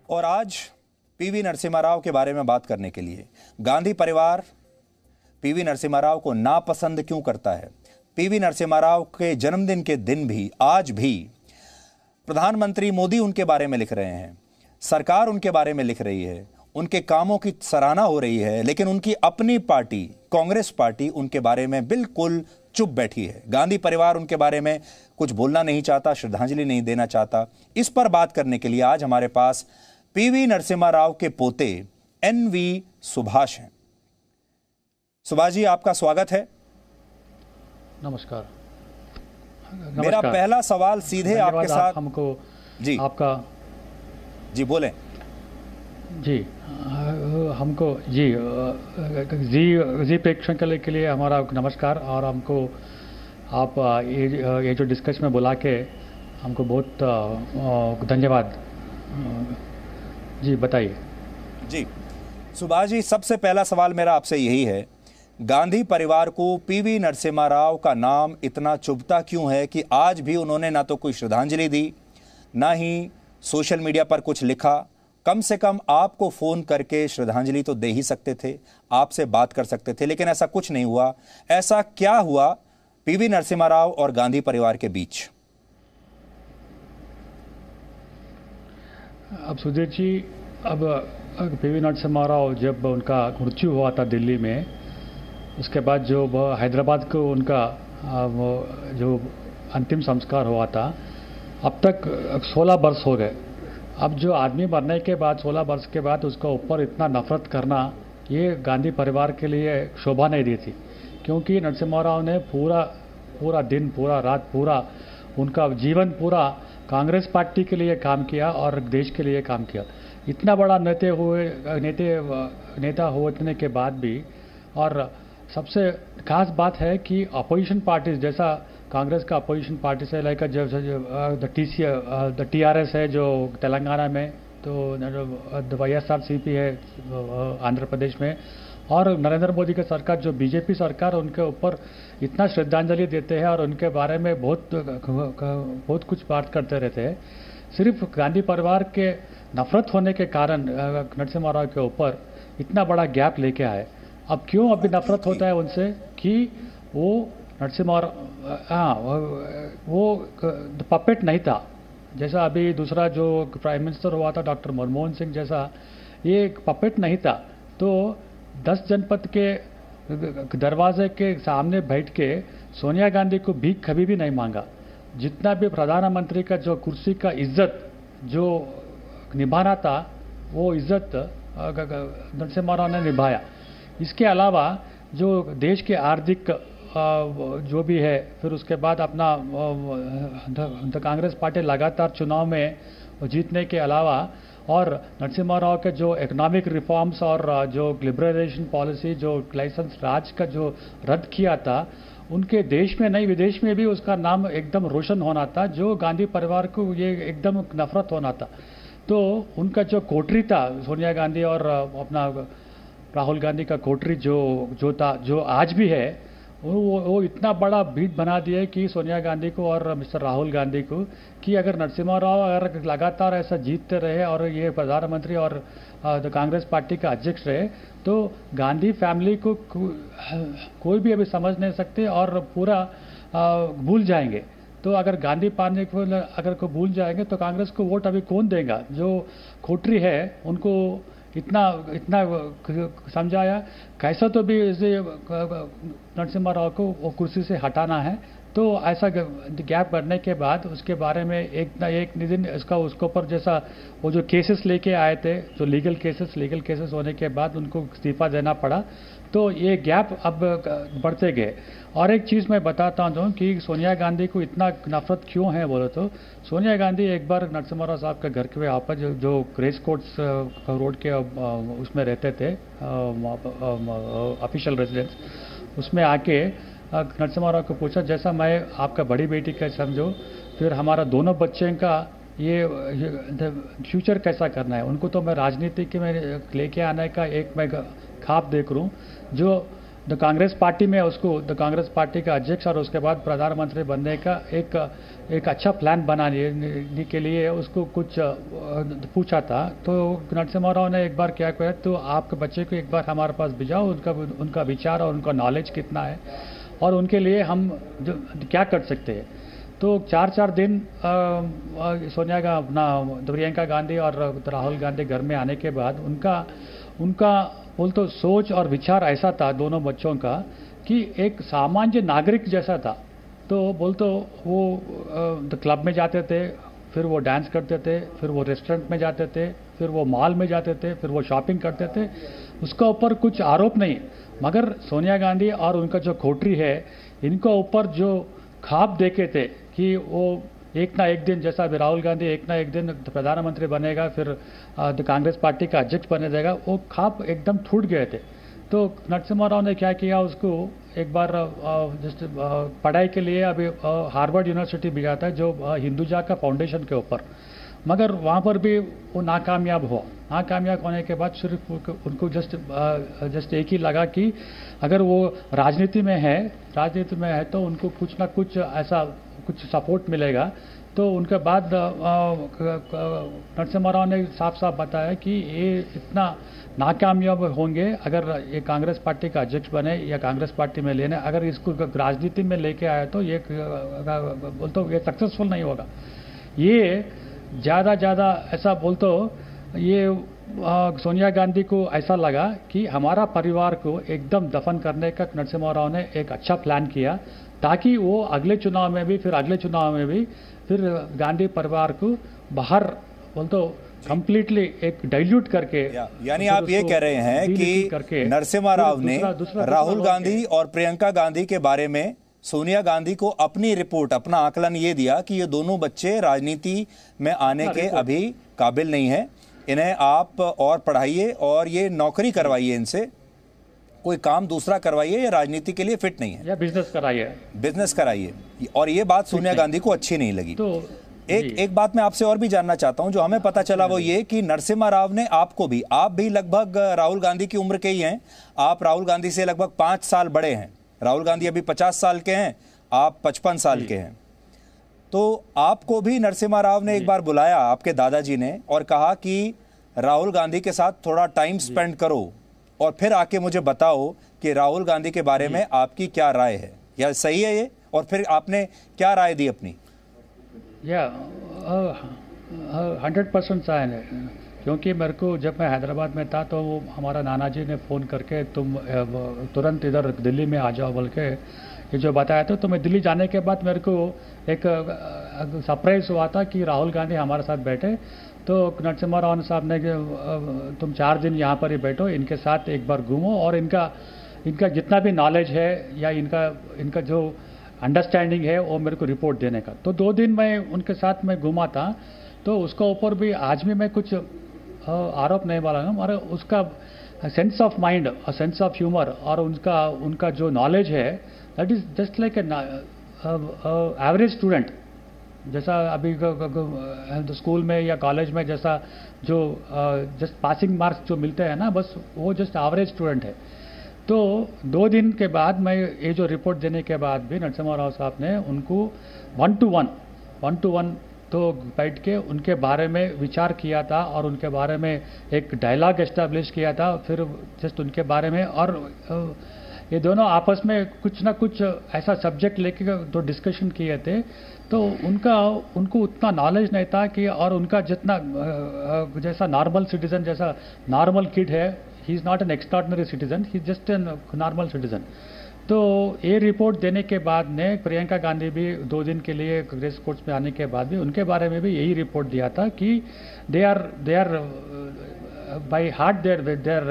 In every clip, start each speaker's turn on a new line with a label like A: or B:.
A: और आज पीवी नरसिम्हा राव के बारे में बात करने के लिए गांधी परिवार पीवी नरसिम्हा राव को नापसंद क्यों करता है, पीवी नरसिम्हा राव के जन्मदिन के दिन भी आज भी प्रधानमंत्री मोदी उनके बारे में लिख रहे हैं, सरकार उनके बारे में लिख रही है, उनके कामों की सराहना हो रही है, लेकिन उनकी अपनी पार्टी कांग्रेस पार्टी उनके बारे में बिल्कुल चुप बैठी है। गांधी परिवार उनके बारे में कुछ बोलना नहीं चाहता, श्रद्धांजलि नहीं देना चाहता। इस पर बात करने के लिए आज हमारे पास पीवी नरसिम्हा राव के पोते एनवी सुभाष हैं। सुभाष जी, आपका स्वागत है।
B: नमस्कार।
A: मेरा पहला सवाल सीधे आपके साथ
B: हमको
A: जी
B: आपका
A: जी बोलें।
B: जी हमको जी जी प्रेक्षकों के लिए हमारा नमस्कार। और हमको आप ये जो डिस्कशन में बुला के हमको बहुत धन्यवाद। जी बताइए।
A: जी सुभाष जी, सबसे पहला सवाल मेरा आपसे यही है, गांधी परिवार को पीवी नरसिम्हा राव का नाम इतना चुभता क्यों है कि आज भी उन्होंने ना तो कोई श्रद्धांजलि दी, ना ही सोशल मीडिया पर कुछ लिखा। कम से कम आपको फोन करके श्रद्धांजलि तो दे ही सकते थे, आपसे बात कर सकते थे, लेकिन ऐसा कुछ नहीं हुआ। ऐसा क्या हुआ पीवी नरसिम्हा राव और गांधी परिवार के बीच?
B: अब सुधीर जी, अब पीवी नरसिम्हा राव जब उनका मृत्यु हुआ था दिल्ली में, उसके बाद जो हैदराबाद को उनका वो जो अंतिम संस्कार हुआ था, अब तक 16 वर्ष हो गए। अब जो आदमी मरने के बाद 16 वर्ष के बाद उसका ऊपर इतना नफरत करना, ये गांधी परिवार के लिए शोभा नहीं दी थी। क्योंकि नरसिम्हा राव ने पूरा दिन, पूरा रात, पूरा उनका जीवन पूरा कांग्रेस पार्टी के लिए काम किया और देश के लिए काम किया। इतना बड़ा नेता होने के बाद भी। और सबसे खास बात है कि अपोजिशन पार्टीज, जैसा कांग्रेस का अपोजिशन पार्टी से लाइक द टीआरएस है जो तेलंगाना में, तो वाईएसआरसीपी है आंध्र प्रदेश में, और नरेंद्र मोदी की सरकार जो बीजेपी सरकार, उनके ऊपर इतना श्रद्धांजलि देते हैं और उनके बारे में बहुत कुछ बात करते रहते हैं। सिर्फ गांधी परिवार के नफरत होने के कारण नरसिम्हा राव के ऊपर इतना बड़ा गैप लेके आए। अब क्यों अभी नफरत होता है उनसे कि वो नरसिम्हा वो पपेट नहीं था। जैसा अभी दूसरा जो प्राइम मिनिस्टर हुआ था डॉक्टर मनमोहन सिंह जैसा, ये एक पपेट नहीं था। तो 10 जनपद के दरवाजे के सामने बैठ के सोनिया गांधी को भीख कभी भी नहीं मांगा। जितना भी प्रधानमंत्री का जो कुर्सी का इज्जत जो निभाना था, वो इज्जत नरसिम्हा राव ने निभाया। इसके अलावा जो देश के आर्थिक जो भी है, फिर उसके बाद अपना कांग्रेस पार्टी लगातार चुनाव में जीतने के अलावा, और नरसिम्हा राव के जो इकोनॉमिक रिफॉर्म्स और जो लिबरलाइजेशन पॉलिसी, जो लाइसेंस राज का जो रद्द किया था, उनके देश में नहीं विदेश में भी उसका नाम एकदम रोशन होना था, जो गांधी परिवार को ये एकदम नफरत होना था। तो उनका जो कोठरी था, सोनिया गांधी और अपना राहुल गांधी का कोठरी जो था, जो आज भी है, वो इतना बड़ा भीड़ बना दिया कि सोनिया गांधी को और मिस्टर राहुल गांधी को, कि अगर नरसिम्हा राव अगर लगातार ऐसा जीतते रहे और ये प्रधानमंत्री और कांग्रेस पार्टी का अध्यक्ष रहे, तो गांधी फैमिली को कोई भी अभी समझ नहीं सकते और पूरा भूल जाएंगे। तो अगर गांधी पार्टी को अगर को भूल जाएंगे तो कांग्रेस को वोट अभी कौन देगा? जो खोटरी है उनको इतना समझाया, कैसा तो भी इसे नरसिम्हा राव को वो कुर्सी से हटाना है। तो ऐसा गैप बढ़ने के बाद उसके बारे में एक दिन इसका उसके ऊपर जैसा वो जो केसेस लेके आए थे, जो लीगल केसेस होने के बाद उनको इस्तीफा देना पड़ा। तो ये गैप अब बढ़ते गए। और एक चीज़ मैं बताता हूँ कि सोनिया गांधी को इतना नफरत क्यों है बोले तो, सोनिया गांधी एक बार नरसिम्हा राव साहब के घर के वहाँ जो रेस कोर्स रोड के उसमें रहते थे, ऑफिशियल रेजिडेंस, उसमें आके नरसिम्हा राव को पूछा, जैसा मैं आपका बड़ी बेटी का समझो, फिर हमारा दोनों बच्चे का ये फ्यूचर कैसा करना है। उनको तो मैं राजनीति के में लेके आने का एक मैं ख्वाब देख रहा हूँ, जो द कांग्रेस पार्टी में उसको द कांग्रेस पार्टी का अध्यक्ष और उसके बाद प्रधानमंत्री बनने का एक अच्छा प्लान बनाने के लिए उसको कुछ पूछा था। तो नरसिम्हा राव ने एक बार क्या कहा, तो आपके बच्चे को एक बार हमारे पास भेजाओ, उनका विचार और उनका नॉलेज कितना है और उनके लिए हम क्या कर सकते हैं। तो 4 दिन सोनिया का अपना प्रियंका गांधी और राहुल गांधी घर में आने के बाद उनका बोल तो सोच और विचार ऐसा था दोनों बच्चों का कि एक सामान्य नागरिक जैसा था। तो बोल तो वो क्लब में जाते थे, फिर वो डांस करते थे, फिर वो रेस्टोरेंट में जाते थे, फिर वो मॉल में जाते थे, फिर वो शॉपिंग करते थे। उसका ऊपर कुछ आरोप नहीं, मगर सोनिया गांधी और उनका जो कोठरी है, इनके ऊपर जो ख्वाब देखे थे कि वो एक ना एक दिन, जैसा अभी राहुल गांधी एक ना एक दिन प्रधानमंत्री बनेगा, फिर कांग्रेस पार्टी का अध्यक्ष बने जाएगा, वो ख्वाब एकदम टूट गए थे। तो नरसिम्हा राव ने क्या किया, उसको एक बार जस्ट पढ़ाई के लिए अभी हार्वर्ड यूनिवर्सिटी भी जाता है, जो हिंदुजा का फाउंडेशन के ऊपर, मगर वहाँ पर भी वो नाकामयाब हुआ। नाकामयाब होने के बाद सिर्फ उनको जस्ट एक ही लगा कि अगर वो राजनीति में है तो उनको कुछ ना कुछ ऐसा कुछ सपोर्ट मिलेगा। तो उनके बाद नरसिम्हा राव ने साफ साफ बताया कि ये इतना नाकामयाब होंगे अगर ये कांग्रेस पार्टी का अध्यक्ष बने या कांग्रेस पार्टी में लेने, अगर इसको राजनीति में लेके आए तो ये सक्सेसफुल नहीं होगा। ये ज़्यादा ऐसा बोलते ये सोनिया गांधी को ऐसा लगा कि हमारा परिवार को एकदम दफन करने का नरसिम्हा राव ने एक अच्छा प्लान किया, ताकि वो अगले चुनाव में भी फिर गांधी परिवार को बाहर बोलते कंप्लीटली एक डाइल्यूट करके,
A: यानी आप ये कह रहे हैं कि नरसिम्हा राव ने राहुल गांधी और प्रियंका गांधी के बारे में सोनिया गांधी को अपनी रिपोर्ट, अपना आकलन ये दिया कि ये दोनों बच्चे राजनीति में आने के अभी काबिल नहीं है, इन्हें आप और पढ़ाइए और ये नौकरी करवाइए, इनसे कोई काम दूसरा करवाइए, ये राजनीति के लिए फिट नहीं है,
B: या बिजनेस कराइए।
A: और ये बात सोनिया गांधी को अच्छी नहीं लगी। तो एक बात मैं आपसे और भी जानना चाहता हूं, जो हमें पता चला वो ये कि नरसिम्हा राव ने आपको भी, आप भी लगभग राहुल गांधी की उम्र के ही हैं, आप राहुल गांधी से लगभग 5 साल बड़े हैं। राहुल गांधी अभी 50 साल के हैं, आप 55 साल के हैं। तो आपको भी नरसिम्हा राव ने एक बार बुलाया, आपके दादाजी ने, और कहा कि राहुल गांधी के साथ थोड़ा टाइम स्पेंड करो और फिर आके मुझे बताओ कि राहुल गांधी के बारे में आपकी क्या राय है, या सही है ये? और फिर आपने क्या राय दी अपनी?
B: 100% सही है, क्योंकि मेरे को जब मैं हैदराबाद में था तो हमारा नाना जी ने फ़ोन करके तुम तुरंत इधर दिल्ली में आ जाओ बोल के ये जो बताया था। तो मैं दिल्ली जाने के बाद मेरे को एक सरप्राइज़ हुआ था कि राहुल गांधी हमारे साथ बैठे। तो नरसिम्हा राव साहब ने तुम 4 दिन यहाँ पर ही बैठो, इनके साथ एक बार घूमो और इनका जितना भी नॉलेज है या इनका जो अंडरस्टैंडिंग है वो मेरे को रिपोर्ट देने का। तो 2 दिन मैं उनके साथ में घूमा था। तो उसका ऊपर भी आज भी मैं कुछ आरोप नहीं बोला, मगर उसका सेंस ऑफ माइंड और सेंस ऑफ ह्यूमर और उनका जो नॉलेज है, that is just like average student. जैसा अभी स्कूल में या कॉलेज में जैसा जो जस्ट पासिंग मार्क्स जो मिलते हैं ना, बस वो जस्ट एवरेज स्टूडेंट है। तो 2 दिन के बाद मैं ये जो रिपोर्ट देने के बाद भी नरसिम्हा राव साहब ने उनको 1 to 1 तो बैठ के उनके बारे में विचार किया था और उनके बारे में एक डायलॉग एस्टैब्लिश किया था। फिर जस्ट उनके बारे में, और ये दोनों आपस में कुछ ना कुछ ऐसा सब्जेक्ट लेके तो डिस्कशन किए थे। तो उनको उतना नॉलेज नहीं था कि, और उनका जितना जैसा नॉर्मल सिटीजन, जैसा नॉर्मल किड है, he is not an extraordinary citizen, he is just an normal citizen. तो ये रिपोर्ट देने के बाद ने प्रियंका गांधी भी 2 दिन के लिए कांग्रेस कोर्ट्स में आने के बाद भी उनके बारे में भी यही रिपोर्ट दिया था कि they are by heart they are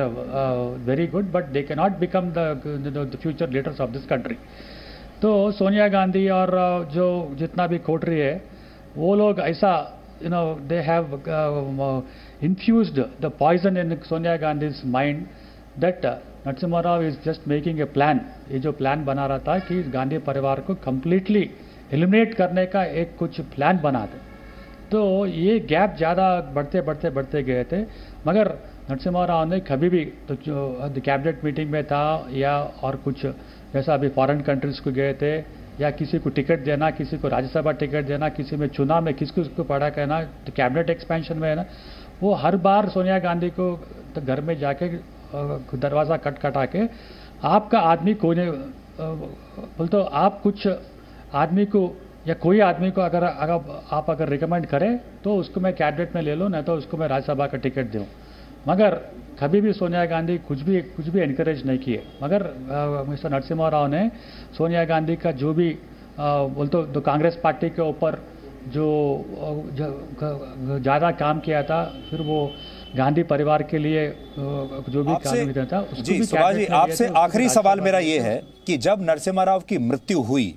B: very good, but they can not become the future leaders of this country. तो सोनिया गांधी और जो जितना भी कोठरी है, वो लोग ऐसा they have infused the poison in Sonia Gandhi's mind that Narasimha Rao is just making a plan। ये जो प्लान बना रहा था कि गांधी परिवार को completely eliminate करने का एक कुछ प्लान बना दे। तो ये गैप ज़्यादा बढ़ते गए थे। मगर नरसिम्हा राव ने कभी भी तो जो कैबिनेट मीटिंग में था या और कुछ जैसा अभी फॉरेन कंट्रीज को गए थे या किसी को टिकट देना, किसी को राज्यसभा टिकट देना, किसी में चुनाव में किसको पड़ा कहना, तो कैबिनेट एक्सपेंशन में है ना, वो हर बार सोनिया गांधी को तो घर में जाके दरवाज़ा खटखटा के आपका आदमी कोई नहीं बोल, तो आप कुछ आदमी को या कोई आदमी को अगर आप रिकमेंड करें तो उसको मैं कैबिनेट में ले लूँ, नहीं तो उसको मैं राज्यसभा का टिकट दूँ। मगर कभी भी सोनिया गांधी कुछ भी एनकरेज नहीं किए। मगर मिस्टर नरसिम्हा राव ने सोनिया गांधी का जो भी बोलते तो कांग्रेस पार्टी के ऊपर जो ज़्यादा काम किया था, फिर वो गांधी परिवार के लिए जो भी काम किया था उसको
A: जी
B: भी
A: सुभाष जी, आपसे आखिरी सवाल मेरा ये है कि जब नरसिम्हा राव की मृत्यु हुई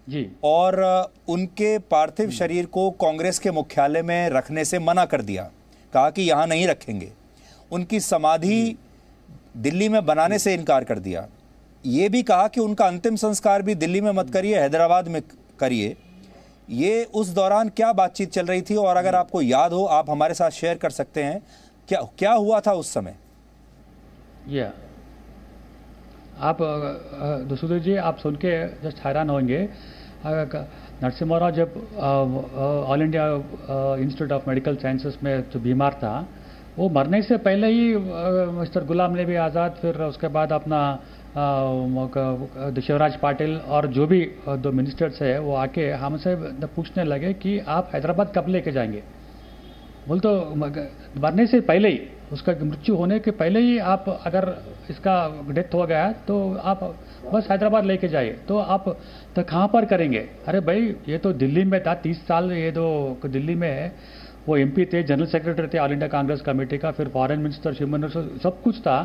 B: जी
A: और उनके पार्थिव शरीर को कांग्रेस के मुख्यालय में रखने से मना कर दिया, कहा कि यहां नहीं रखेंगे, उनकी समाधि दिल्ली में बनाने से इनकार कर दिया, ये भी कहा कि उनका अंतिम संस्कार भी दिल्ली में मत करिए, हैदराबाद में करिए, ये उस दौरान क्या बातचीत चल रही थी? और अगर आपको याद हो आप हमारे साथ शेयर कर सकते हैं, क्या हुआ था उस समय?
B: आप सुधीर जी, आप सुन के जस्ट हैरान होंगे। नरसिम्हा राव जब all India institute of medical sciences में जो बीमार था, वो मरने से पहले ही मिस्टर गुलाम नबी आज़ाद, फिर उसके बाद अपना शिवराज पाटिल और जो भी दो मिनिस्टर्स है वो आके हमसे पूछने लगे कि आप हैदराबाद कब लेके जाएंगे। बोल तो मरने से पहले ही, उसका मृत्यु होने के पहले ही आप अगर इसका डेथ हो गया तो आप बस हैदराबाद लेके जाइए, तो आप तो कहाँ पर करेंगे? अरे भाई ये तो दिल्ली में था 30 साल, ये तो दिल्ली में है, वो एमपी थे, जनरल सेक्रेटरी थे ऑल इंडिया कांग्रेस कमेटी का, फिर फॉरेन मिनिस्टर, चीफ मिनिस्टर, सब कुछ था।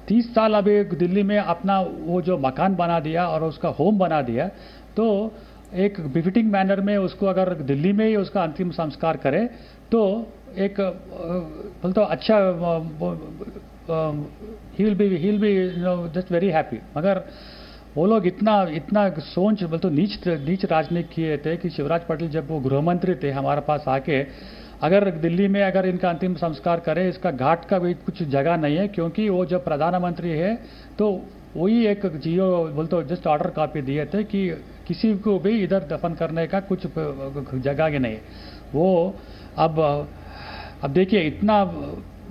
B: 30 साल अभी दिल्ली में अपना वो जो मकान बना दिया और उसका होम बना दिया, तो एक बिफिटिंग मैनर में उसको अगर दिल्ली में ही उसका अंतिम संस्कार करे तो एक बोलते अच्छा he will be just very happy. मगर वो लोग इतना सोच बोलते नीच राजनीति किए थे कि शिवराज पाटिल जब वो गृह मंत्री थे हमारे पास आके, अगर दिल्ली में अगर इनका अंतिम संस्कार करें, इसका घाट का भी कुछ जगह नहीं है, क्योंकि वो जब प्रधानमंत्री है तो वही एक जियो बोलते जस्ट ऑर्डर कॉपी दिए थे कि किसी को भी इधर दफन करने का कुछ जगह ही नहीं है। वो अब देखिए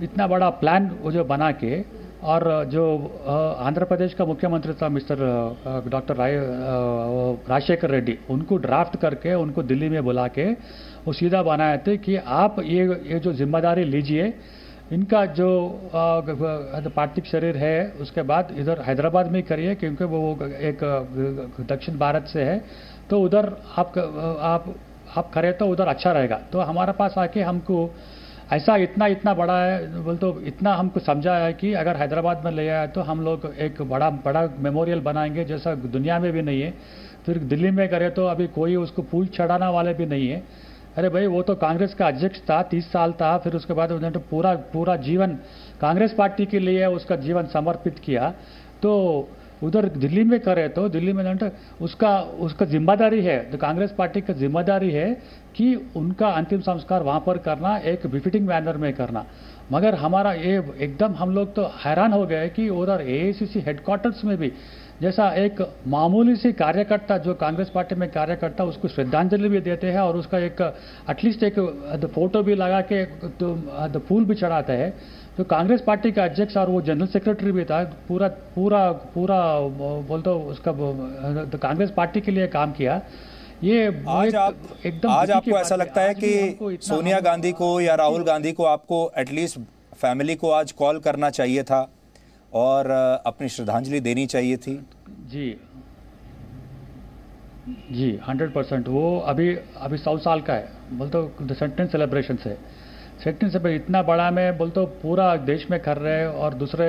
B: इतना बड़ा प्लान वो जो बना के, और जो आंध्र प्रदेश का मुख्यमंत्री था मिस्टर डॉक्टर राजशेखर रेड्डी, उनको ड्राफ्ट करके उनको दिल्ली में बुला के वो सीधा बनाए थे कि आप ये जो जिम्मेदारी लीजिए, इनका जो पार्थिव शरीर है उसके बाद इधर हैदराबाद में करिए, क्योंकि वो एक दक्षिण भारत से है, तो उधर आप करें तो उधर अच्छा रहेगा। तो हमारे पास आके हमको ऐसा इतना बड़ा है बोल, तो इतना हमको समझा है कि अगर हैदराबाद में ले आए तो हम लोग एक बड़ा मेमोरियल बनाएंगे जैसा दुनिया में भी नहीं है। फिर दिल्ली में करें तो अभी कोई उसको फूल चढ़ाने वाले भी नहीं है। अरे भाई वो तो कांग्रेस का अध्यक्ष था, 30 साल था, फिर उसके बाद उन्होंने तो पूरा जीवन कांग्रेस पार्टी के लिए उसका जीवन समर्पित किया। तो उधर दिल्ली में करे तो दिल्ली में उसका जिम्मेदारी है, तो कांग्रेस पार्टी का जिम्मेदारी है कि उनका अंतिम संस्कार वहाँ पर करना, एक बिफिटिंग मैनर में करना। मगर हमारा ये एकदम हम लोग तो हैरान हो गए कि उधर एआईसीसी हेडक्वार्टर्स में भी जैसा एक मामूली सी कार्यकर्ता जो कांग्रेस पार्टी में कार्यकर्ता, उसको श्रद्धांजलि भी देते हैं और उसका एक एटलीस्ट एक फोटो भी लगा के तो फूल भी चढ़ाते हैं। तो कांग्रेस पार्टी का अध्यक्ष और वो जनरल सेक्रेटरी भी था, पूरा बोलते उसका तो कांग्रेस पार्टी के लिए काम किया। ये
A: आज आपको ऐसा लगता है कि सोनिया गांधी को या राहुल गांधी को आपको एटलीस्ट फैमिली को आज कॉल करना चाहिए था और अपनी श्रद्धांजलि देनी चाहिए थी?
B: जी 100%। वो अभी 100 साल का है, बोलते सेंटेंस सेलिब्रेशन से सेक्टर से इतना बड़ा में बोलते पूरा देश में कर रहे हैं और दूसरे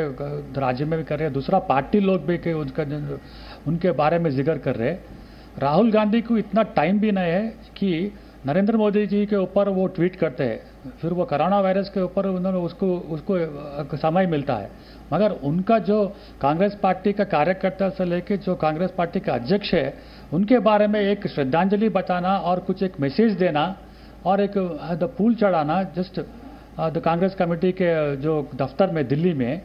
B: राज्य में भी कर रहे हैं, दूसरा पार्टी लोग भी के उनके बारे में जिक्र कर रहे हैं। राहुल गांधी को इतना टाइम भी नहीं है कि नरेंद्र मोदी जी के ऊपर वो ट्वीट करते हैं, फिर वो कोरोना वायरस के ऊपर उन्होंने उसको समय मिलता है। मगर उनका जो कांग्रेस पार्टी का कार्यकर्ता से लेके जो कांग्रेस पार्टी का अध्यक्ष है, उनके बारे में एक श्रद्धांजलि बताना और कुछ एक मैसेज देना, और एक द पुल चढ़ाना जस्ट द कांग्रेस कमेटी के जो दफ्तर में दिल्ली में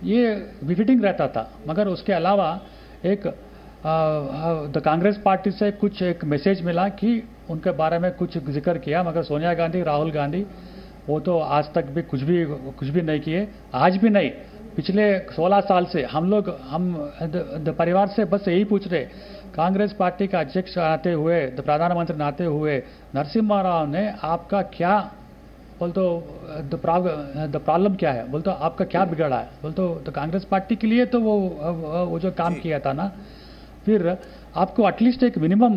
B: ये विजिटिंग रहता था, मगर उसके अलावा एक द कांग्रेस पार्टी से कुछ एक मैसेज मिला कि उनके बारे में कुछ जिक्र किया, मगर सोनिया गांधी, राहुल गांधी वो तो आज तक भी कुछ भी नहीं किए, आज भी नहीं। पिछले 16 साल से हम द परिवार से बस यही पूछ रहे, कांग्रेस पार्टी का अध्यक्ष आते हुए, द प्रधानमंत्री आते हुए नरसिम्हा राव ने आपका क्या बोल तो द प्रॉब्लम क्या है, बोल तो आपका क्या बिगड़ा है, बोल तो कांग्रेस पार्टी के लिए तो वो जो काम किया था ना, फिर आपको एटलीस्ट एक मिनिमम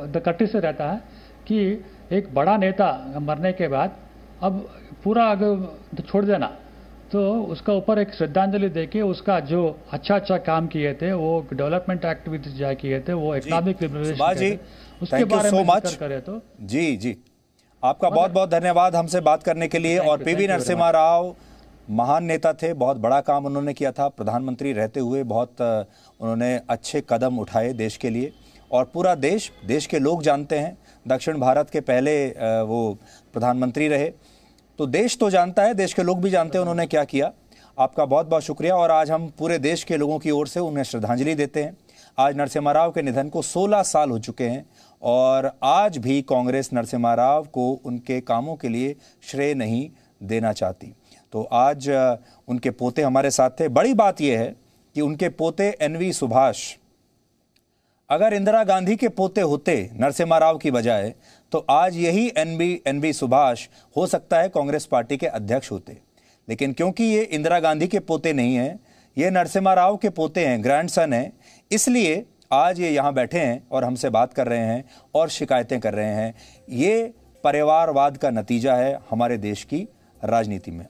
B: द कटी से रहता है कि एक बड़ा नेता मरने के बाद अब पूरा अगर छोड़ देना तो उसका ऊपर एक श्रद्धांजलि देके उसका जो अच्छा काम किए थे, वो डेवलपमेंट एक्टिविटीज जो किए थे, वो इकोनॉमिक लिबरेशन उसके बारे में जिक्र करें तो
A: जी आपका बहुत बहुत धन्यवाद हमसे बात करने के लिए। और पीवी नरसिम्हा राव महान नेता थे, बहुत बड़ा काम उन्होंने किया था, प्रधानमंत्री रहते हुए बहुत उन्होंने अच्छे कदम उठाए देश के लिए, और पूरा देश के लोग जानते हैं, दक्षिण भारत के पहले वो प्रधानमंत्री रहे, तो देश तो जानता है, देश के लोग भी जानते हैं उन्होंने क्या किया। आपका बहुत बहुत शुक्रिया, और आज हम पूरे देश के लोगों की ओर से उन्हें श्रद्धांजलि देते हैं। आज नरसिम्हा राव के निधन को 16 साल हो चुके हैं, और आज भी कांग्रेस नरसिम्हा राव को उनके कामों के लिए श्रेय नहीं देना चाहती। तो आज उनके पोते हमारे साथ थे। बड़ी बात यह है कि उनके पोते एनवी सुभाष, अगर इंदिरा गांधी के पोते होते नरसिम्हा राव की बजाय, तो आज यही एनवी सुभाष हो सकता है कांग्रेस पार्टी के अध्यक्ष होते। लेकिन क्योंकि ये इंदिरा गांधी के पोते नहीं हैं, ये नरसिम्हा राव के पोते हैं, ग्रैंडसन हैं, इसलिए आज ये यहाँ बैठे हैं और हमसे बात कर रहे हैं और शिकायतें कर रहे हैं। ये परिवारवाद का नतीजा है हमारे देश की राजनीति में।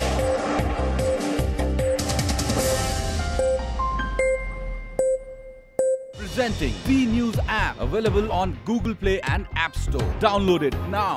C: Presenting V News app, available on Google Play and App Store. Download it now.